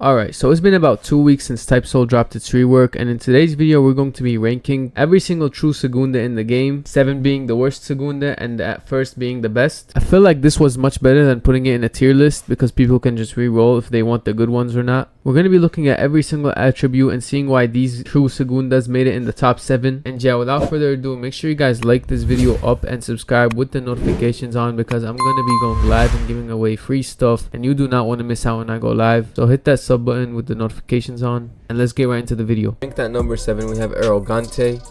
Alright, so it's been about 2 weeks since Type Soul dropped its rework, and in today's video we're going to be ranking every single true Segunda in the game, 7 being the worst Segunda and at first being the best. I feel like this was much better than putting it in a tier list because people can just re-roll if they want the good ones or not. We're going to be looking at every single attribute and seeing why these true Segundas made it in the top 7. And yeah, without further ado, make sure you guys like this video up and subscribe with the notifications on because I'm going to be going live and giving away free stuff and you do not want to miss out when I go live. So hit that sub button with the notifications on and let's get right into the video. I think that number 7 we have Errol.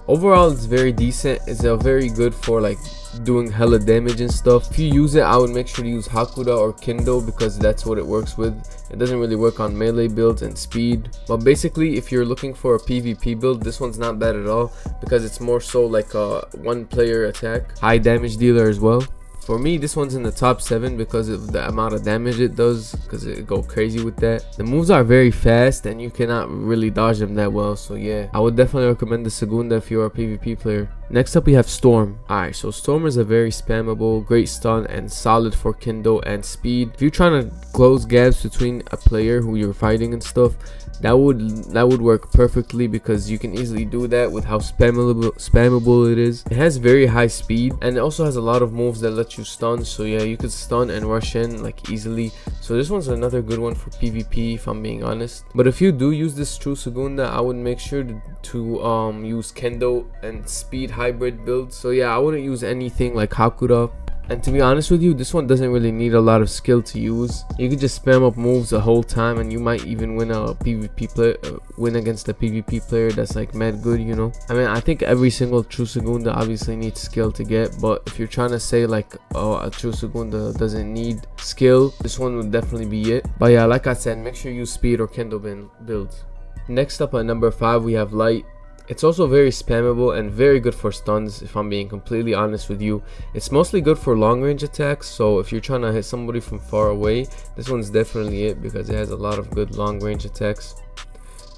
Overall it's very decent. It's very good for like doing hella damage and stuff. If you use it, I would make sure to use Hakuda or Kendo because that's what it works with. It doesn't really work on melee builds and speed, but basically if you're looking for a PvP build, this one's not bad at all because it's more so like a one player attack, high damage dealer as well. For me, this one's in the top 7 because of the amount of damage it does, because it go crazy with that. The moves are very fast and you cannot really dodge them that well, so yeah, I would definitely recommend the Segunda if you're a PvP player. Next up we have Storm. Alright, so Storm is a very spammable, great stun and solid for Kendo and speed. If you're trying to close gaps between a player who you're fighting and stuff, that would work perfectly because you can easily do that with how spammable it is. It has very high speed and it also has a lot of moves that let you stun, so yeah, you could stun and rush in like easily. So this one's another good one for PvP if I'm being honest. But if you do use this true Segunda, I would make sure to use Kendo and speed hybrid builds. So yeah, I wouldn't use anything like Hakuda. And to be honest with you, this one doesn't really need a lot of skill to use. You could just spam up moves the whole time and you might even win a PvP player, win against a PvP player that's like mad good, you know. I mean, I think every single true Segunda obviously needs skill to get, but if you're trying to say like, oh, a true Segunda doesn't need skill, this one would definitely be it. But yeah, like I said, make sure you use speed or Kendo builds. Next up at number 5 we have Light. It's also very spammable and very good for stuns if I'm being completely honest with you. It's mostly good for long range attacks, so if you're trying to hit somebody from far away, this one's definitely it because it has a lot of good long range attacks.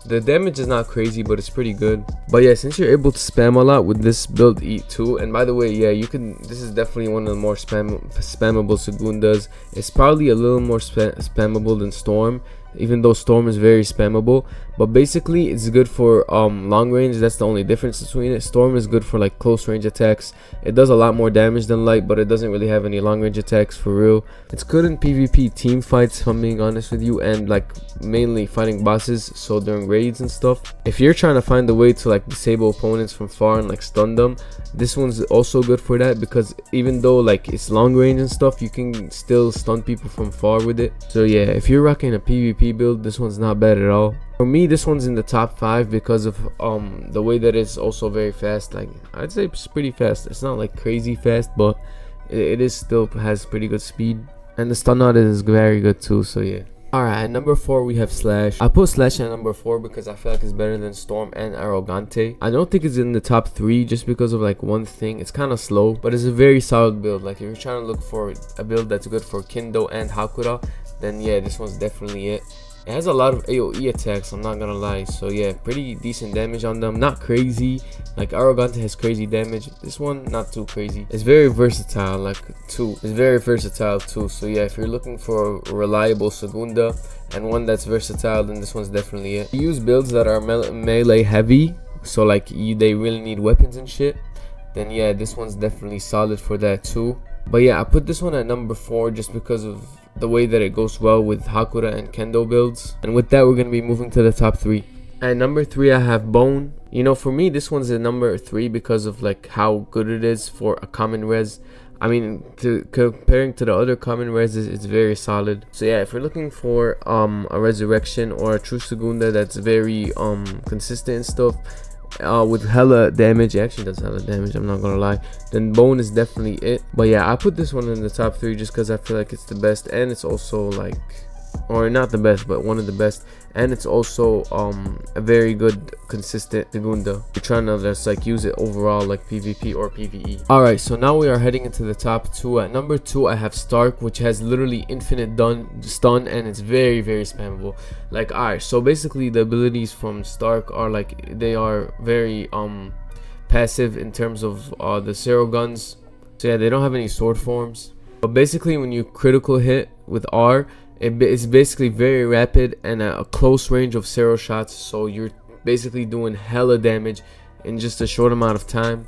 The damage is not crazy, but it's pretty good. But yeah, since you're able to spam a lot with this build eat too, and by the way, yeah, you can, this is definitely one of the more spammable Segundas. It's probably a little more spammable than Storm, even though Storm is very spammable. But basically it's good for long range. That's the only difference between it. Storm is good for like close range attacks. It does a lot more damage than Light, but it doesn't really have any long range attacks for real. It's good in PvP team fights if I'm being honest with you, and like mainly fighting bosses, so during raids and stuff. If you're trying to find a way to like disable opponents from far and like stun them, this one's also good for that because even though like it's long range and stuff, you can still stun people from far with it. So yeah, if you're rocking a PvP build, this one's not bad at all. For me, this one's in the top 5 because of the way that it's also very fast. Like I'd say it's pretty fast. It's not like crazy fast, but it is still has pretty good speed, and the stun out is very good too, so yeah. Alright, at number 4 we have Slash. I put Slash at number 4 because I feel like it's better than Storm and Arrogante. I don't think it's in the top 3 just because of like one thing. It's kind of slow, but it's a very solid build. Like if you're trying to look for a build that's good for Kendo and Hakuda, then yeah, this one's definitely it. It has a lot of AoE attacks, I'm not gonna lie, so yeah, pretty decent damage on them. Not crazy, like Arrogante has crazy damage. This one not too crazy. It's very versatile, like it's very versatile too. So yeah, if you're looking for a reliable Segunda and one that's versatile, then this one's definitely it. You use builds that are melee heavy, so like they really need weapons and shit, then yeah, this one's definitely solid for that too. But yeah, I put this one at number 4 just because of the way that it goes well with Hakuda and Kendo builds. And with that, we're going to be moving to the top 3. At number 3 I have Bone. You know, for me this one's at number 3 because of like how good it is for a common res. I mean, comparing to the other common res, it's very solid. So yeah, if you're looking for a resurrection or a true Segunda that's very consistent and stuff, with hella damage, it actually does hella damage, I'm not gonna lie, then Bone is definitely it. But yeah, I put this one in the top 3 just because I feel like it's the best, and it's also like, or not the best, but one of the best, and it's also a very good consistent Segunda. You're trying to just like use it overall like PvP or PvE. Alright, so now we are heading into the top 2. At number 2 I have Stark, which has literally infinite stun and it's very spammable. Like alright, so basically the abilities from Stark are like, they are very passive in terms of the Zero Guns. So yeah, they don't have any sword forms, but basically when you critical hit with R, It's basically very rapid and a close range of Zero shots, so you're basically doing hella damage in just a short amount of time.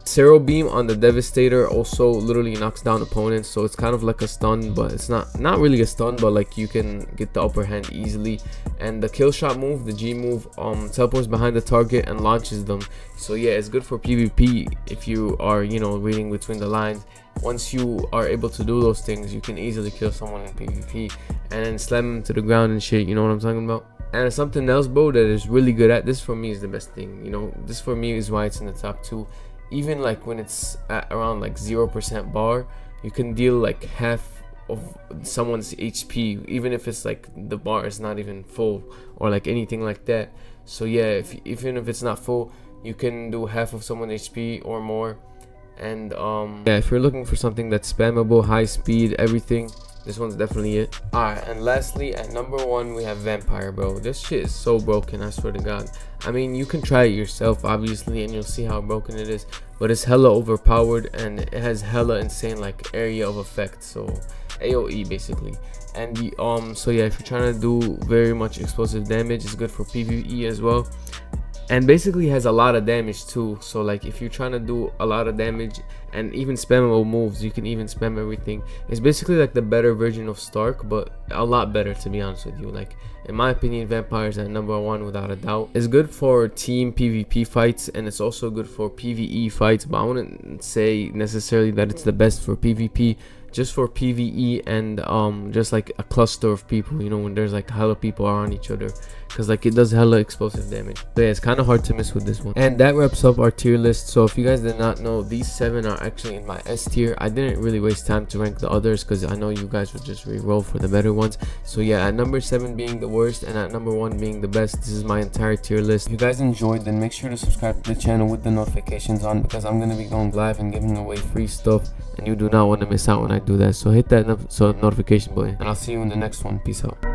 Zero beam on the Devastator also literally knocks down opponents, so it's kind of like a stun, but it's not really a stun, but like you can get the upper hand easily. And the kill shot move, the G move, teleports behind the target and launches them. So yeah, it's good for PvP if you are, you know, reading between the lines. Once you are able to do those things, you can easily kill someone in PvP and then slam them to the ground and shit, you know what I'm talking about? And something else, bro, that is really good at this, for me, is the best thing, you know. This for me is why it's in the top 2. Even like when it's at around like 0% bar, you can deal like half of someone's HP, even if it's like the bar is not even full or like anything like that. So yeah, even if it's not full, you can do half of someone's HP or more. And yeah, if you're looking for something that's spammable, high speed, everything, this one's definitely it. Alright, and lastly, at number 1, we have Vampire, bro. This shit is so broken, I swear to God. I mean, you can try it yourself, obviously, and you'll see how broken it is. But it's hella overpowered, and it has hella insane, like, area of effect. So, AoE, basically. And the, so yeah, if you're trying to do very much explosive damage, it's good for PvE as well. And basically has a lot of damage too, so like if you're trying to do a lot of damage and even spammable moves, you can even spam everything. It's basically like the better version of Stark, but a lot better, to be honest with you. Like, in my opinion, Vampire's at number 1 without a doubt. It's good for team PvP fights, and it's also good for PvE fights, but I wouldn't say necessarily that it's the best for PvP. Just for PvE and just like a cluster of people, you know, when there's like hella people around each other, because like it does hella explosive damage. So yeah, it's kind of hard to miss with this one. And that wraps up our tier list. So if you guys did not know, these 7 are actually in my S tier. I didn't really waste time to rank the others because I know you guys would just re-roll for the better ones. So yeah, at number 7 being the worst and at number 1 being the best, this is my entire tier list. If you guys enjoyed, then make sure to subscribe to the channel with the notifications on, because I'm gonna be going live and giving away free stuff, and you do not want to miss out when I do that. So hit that notification button, and I'll see you in the next one. Peace out.